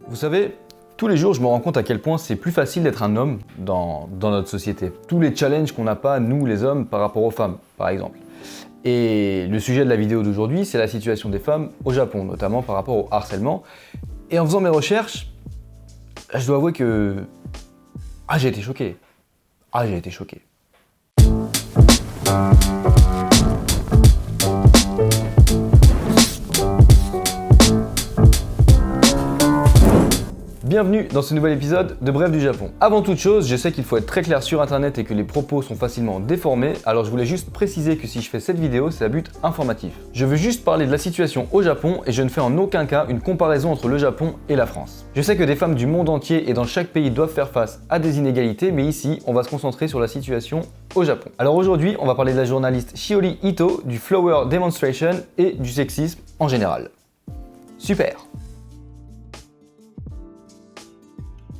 Vous savez, tous les jours, je me rends compte à quel point c'est plus facile d'être un homme dans notre société. Tous les challenges qu'on n'a pas, nous les hommes, par rapport aux femmes, par exemple. Et le sujet de la vidéo d'aujourd'hui, c'est la situation des femmes au Japon, notamment par rapport au harcèlement. Et en faisant mes recherches, je dois avouer que... j'ai été choqué. J'ai été choqué. Bienvenue dans ce nouvel épisode de Bref du Japon. Avant toute chose, je sais qu'il faut être très clair sur internet et que les propos sont facilement déformés, alors je voulais juste préciser que si je fais cette vidéo, c'est à but informatif. Je veux juste parler de la situation au Japon et je ne fais en aucun cas une comparaison entre le Japon et la France. Je sais que des femmes du monde entier et dans chaque pays doivent faire face à des inégalités, mais ici, on va se concentrer sur la situation au Japon. Alors aujourd'hui, on va parler de la journaliste Shiori Ito, du Flower Demonstration et du sexisme en général. Super!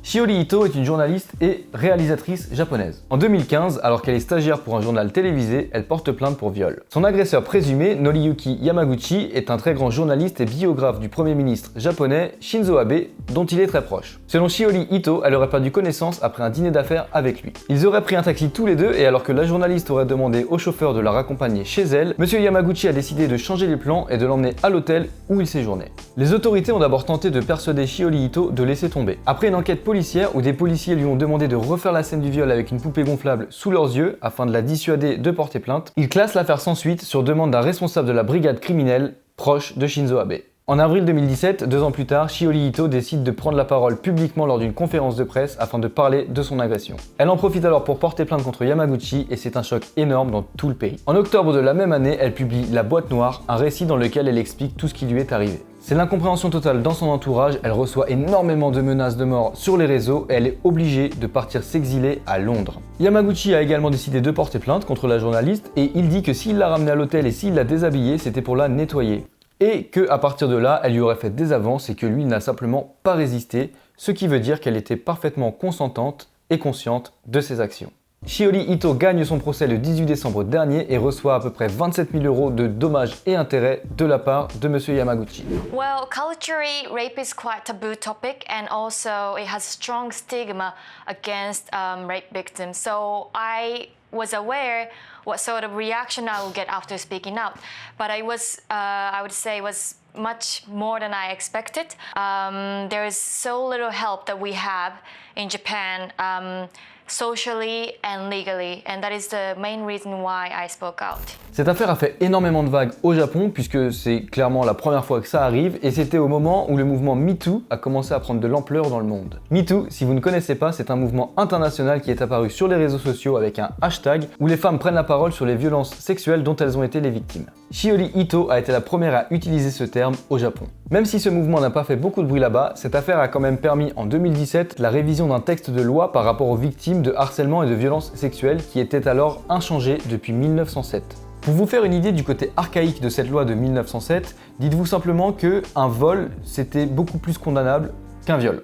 Shiori Ito est une journaliste et réalisatrice japonaise. En 2015, alors qu'elle est stagiaire pour un journal télévisé, elle porte plainte pour viol. Son agresseur présumé, Noriyuki Yamaguchi, est un très grand journaliste et biographe du premier ministre japonais Shinzo Abe, dont il est très proche. Selon Shiori Ito, elle aurait perdu connaissance après un dîner d'affaires avec lui. Ils auraient pris un taxi tous les deux et alors que la journaliste aurait demandé au chauffeur de la raccompagner chez elle, Monsieur Yamaguchi a décidé de changer les plans et de l'emmener à l'hôtel où il séjournait. Les autorités ont d'abord tenté de persuader Shiori Ito de laisser tomber. Après une enquête policière où des policiers lui ont demandé de refaire la scène du viol avec une poupée gonflable sous leurs yeux afin de la dissuader de porter plainte, il classe l'affaire sans suite sur demande d'un responsable de la brigade criminelle proche de Shinzo Abe. En avril 2017, 2 ans plus tard, Shiori Ito décide de prendre la parole publiquement lors d'une conférence de presse afin de parler de son agression. Elle en profite alors pour porter plainte contre Yamaguchi et c'est un choc énorme dans tout le pays. En octobre de la même année, elle publie La Boîte Noire, un récit dans lequel elle explique tout ce qui lui est arrivé. C'est l'incompréhension totale dans son entourage, elle reçoit énormément de menaces de mort sur les réseaux et elle est obligée de partir s'exiler à Londres. Yamaguchi a également décidé de porter plainte contre la journaliste et il dit que s'il l'a ramenée à l'hôtel et s'il l'a déshabillée, c'était pour la nettoyer. Et que à partir de là, elle lui aurait fait des avances et que lui n'a simplement pas résisté, ce qui veut dire qu'elle était parfaitement consentante et consciente de ses actions. Shiori Ito gagne son procès le 18 décembre dernier et reçoit à peu près 27 000 € de dommages et intérêts de la part de Monsieur Yamaguchi. Well, culturally, rape is quite a taboo topic and also it has strong stigma against rape victims. So I was aware what sort of reaction I would get after speaking out, but I would say, was much more than I expected. There is so little help that we have in Japan, socially and legally, and that is the main reason why I spoke out. Cette affaire a fait énormément de vagues au Japon puisque c'est clairement la première fois que ça arrive et c'était au moment où le mouvement MeToo a commencé à prendre de l'ampleur dans le monde. MeToo, si vous ne connaissez pas, c'est un mouvement international qui est apparu sur les réseaux sociaux avec un hashtag où les femmes prennent la parole sur les violences sexuelles dont elles ont été les victimes. Shiori Ito a été la première à utiliser ce terme au Japon. Même si ce mouvement n'a pas fait beaucoup de bruit là-bas, cette affaire a quand même permis en 2017 la révision d'un texte de loi par rapport aux victimes de harcèlement et de violences sexuelles qui était alors inchangé depuis 1907. Pour vous faire une idée du côté archaïque de cette loi de 1907, dites-vous simplement que un vol, c'était beaucoup plus condamnable qu'un viol.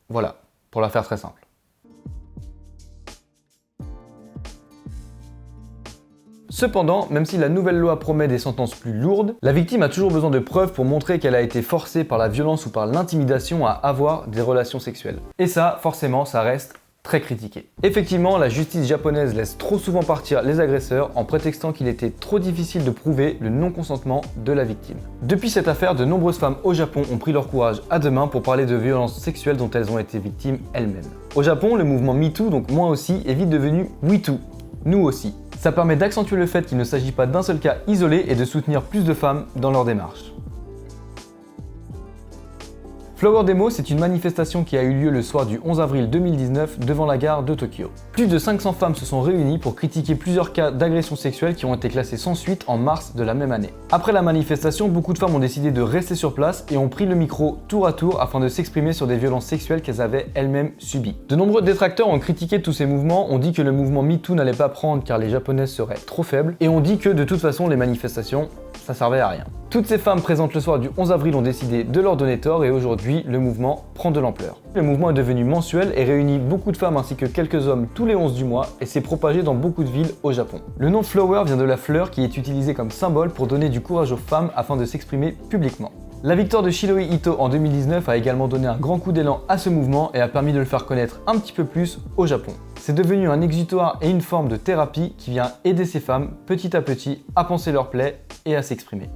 Voilà, pour la faire très simple. Cependant, même si la nouvelle loi promet des sentences plus lourdes, la victime a toujours besoin de preuves pour montrer qu'elle a été forcée par la violence ou par l'intimidation à avoir des relations sexuelles. Et ça, forcément, ça reste très critiqué. Effectivement, la justice japonaise laisse trop souvent partir les agresseurs en prétextant qu'il était trop difficile de prouver le non-consentement de la victime. Depuis cette affaire, de nombreuses femmes au Japon ont pris leur courage à deux mains pour parler de violences sexuelles dont elles ont été victimes elles-mêmes. Au Japon, le mouvement MeToo, donc moi aussi, est vite devenu WeToo, nous aussi. Ça permet d'accentuer le fait qu'il ne s'agit pas d'un seul cas isolé et de soutenir plus de femmes dans leur démarche. Flower Demo, c'est une manifestation qui a eu lieu le soir du 11 avril 2019 devant la gare de Tokyo. Plus de 500 femmes se sont réunies pour critiquer plusieurs cas d'agression sexuelle qui ont été classés sans suite en mars de la même année. Après la manifestation, beaucoup de femmes ont décidé de rester sur place et ont pris le micro tour à tour afin de s'exprimer sur des violences sexuelles qu'elles avaient elles-mêmes subies. De nombreux détracteurs ont critiqué tous ces mouvements, ont dit que le mouvement MeToo n'allait pas prendre car les japonaises seraient trop faibles et ont dit que de toute façon les manifestations, ça servait à rien. Toutes ces femmes présentes le soir du 11 avril ont décidé de leur donner tort et aujourd'hui, le mouvement prend de l'ampleur. Le mouvement est devenu mensuel et réunit beaucoup de femmes ainsi que quelques hommes tous les 11 du mois et s'est propagé dans beaucoup de villes au Japon. Le nom Flower vient de la fleur qui est utilisée comme symbole pour donner du courage aux femmes afin de s'exprimer publiquement. La victoire de Shiroi Ito en 2019 a également donné un grand coup d'élan à ce mouvement et a permis de le faire connaître un petit peu plus au Japon. C'est devenu un exutoire et une forme de thérapie qui vient aider ces femmes petit à petit à penser leurs plaies et à s'exprimer.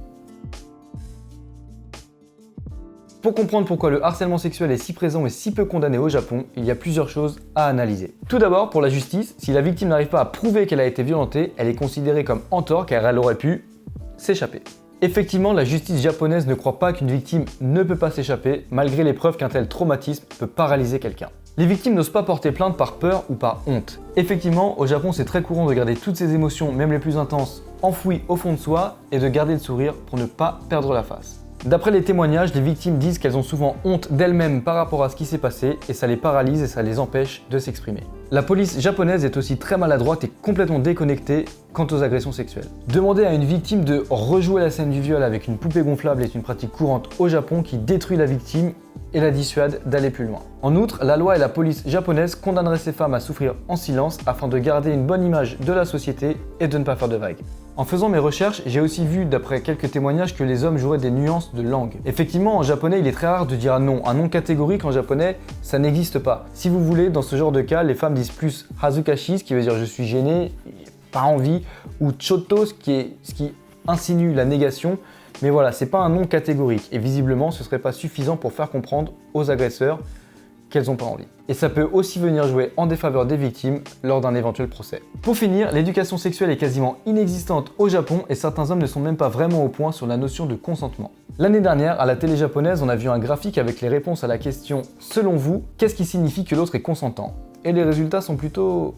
Pour comprendre pourquoi le harcèlement sexuel est si présent et si peu condamné au Japon, il y a plusieurs choses à analyser. Tout d'abord, pour la justice, si la victime n'arrive pas à prouver qu'elle a été violentée, elle est considérée comme en tort car elle aurait pu s'échapper. Effectivement, la justice japonaise ne croit pas qu'une victime ne peut pas s'échapper, malgré les preuves qu'un tel traumatisme peut paralyser quelqu'un. Les victimes n'osent pas porter plainte par peur ou par honte. Effectivement, au Japon, c'est très courant de garder toutes ces émotions, même les plus intenses, enfouies au fond de soi et de garder le sourire pour ne pas perdre la face. D'après les témoignages, les victimes disent qu'elles ont souvent honte d'elles-mêmes par rapport à ce qui s'est passé et ça les paralyse et ça les empêche de s'exprimer. La police japonaise est aussi très maladroite et complètement déconnectée quant aux agressions sexuelles. Demander à une victime de rejouer la scène du viol avec une poupée gonflable est une pratique courante au Japon qui détruit la victime et la dissuade d'aller plus loin. En outre, la loi et la police japonaise condamneraient ces femmes à souffrir en silence afin de garder une bonne image de la société et de ne pas faire de vagues. En faisant mes recherches, j'ai aussi vu, d'après quelques témoignages, que les hommes joueraient des nuances de langue. Effectivement, en japonais, il est très rare de dire un non. Un non catégorique en japonais, ça n'existe pas. Si vous voulez, dans ce genre de cas, les femmes disent plus hazukashi, ce qui veut dire je suis gêné, pas envie, ou chotto, ce qui insinue la négation. Mais voilà, c'est pas un non catégorique. Et visiblement, ce serait pas suffisant pour faire comprendre aux agresseurs qu'elles n'ont pas envie. Et ça peut aussi venir jouer en défaveur des victimes lors d'un éventuel procès. Pour finir, l'éducation sexuelle est quasiment inexistante au Japon et certains hommes ne sont même pas vraiment au point sur la notion de consentement. L'année dernière, à la télé japonaise, on a vu un graphique avec les réponses à la question « Selon vous, qu'est-ce qui signifie que l'autre est consentant ?» Et les résultats sont plutôt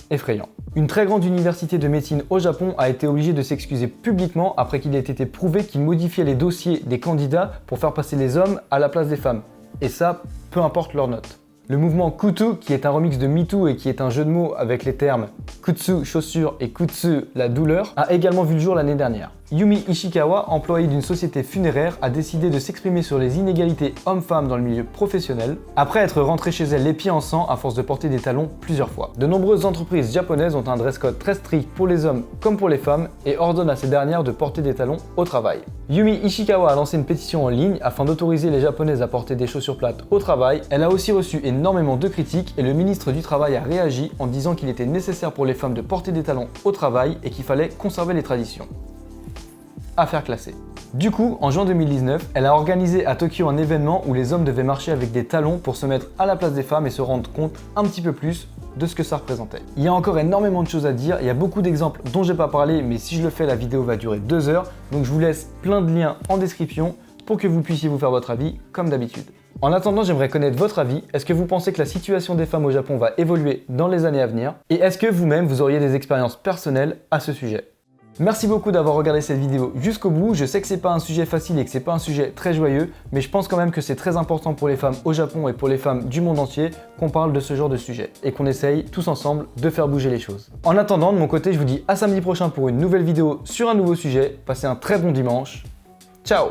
effrayants. Une très grande université de médecine au Japon a été obligée de s'excuser publiquement après qu'il ait été prouvé qu'il modifiait les dossiers des candidats pour faire passer les hommes à la place des femmes. Et ça, peu importe leur note. Le mouvement Kutu, qui est un remix de MeToo et qui est un jeu de mots avec les termes Kutsu, chaussure et Kutsu, la douleur, a également vu le jour l'année dernière. Yumi Ishikawa, employée d'une société funéraire, a décidé de s'exprimer sur les inégalités hommes-femmes dans le milieu professionnel, après être rentrée chez elle les pieds en sang à force de porter des talons plusieurs fois. De nombreuses entreprises japonaises ont un dress code très strict pour les hommes comme pour les femmes et ordonnent à ces dernières de porter des talons au travail. Yumi Ishikawa a lancé une pétition en ligne afin d'autoriser les japonaises à porter des chaussures plates au travail. Elle a aussi reçu énormément de critiques et le ministre du Travail a réagi en disant qu'il était nécessaire pour les femmes de porter des talons au travail et qu'il fallait conserver les traditions. Affaire classée. Du coup, en juin 2019, elle a organisé à Tokyo un événement où les hommes devaient marcher avec des talons pour se mettre à la place des femmes et se rendre compte un petit peu plus de ce que ça représentait. Il y a encore énormément de choses à dire, il y a beaucoup d'exemples dont j'ai pas parlé, mais si je le fais, la vidéo va durer 2 heures, donc je vous laisse plein de liens en description pour que vous puissiez vous faire votre avis comme d'habitude. En attendant, j'aimerais connaître votre avis. Est-ce que vous pensez que la situation des femmes au Japon va évoluer dans les années à venir? Et est-ce que vous-même, vous auriez des expériences personnelles à ce sujet? Merci beaucoup d'avoir regardé cette vidéo jusqu'au bout. Je sais que c'est pas un sujet facile et que c'est pas un sujet très joyeux, mais je pense quand même que c'est très important pour les femmes au Japon et pour les femmes du monde entier qu'on parle de ce genre de sujet et qu'on essaye tous ensemble de faire bouger les choses. En attendant, de mon côté, je vous dis à samedi prochain pour une nouvelle vidéo sur un nouveau sujet. Passez un très bon dimanche. Ciao!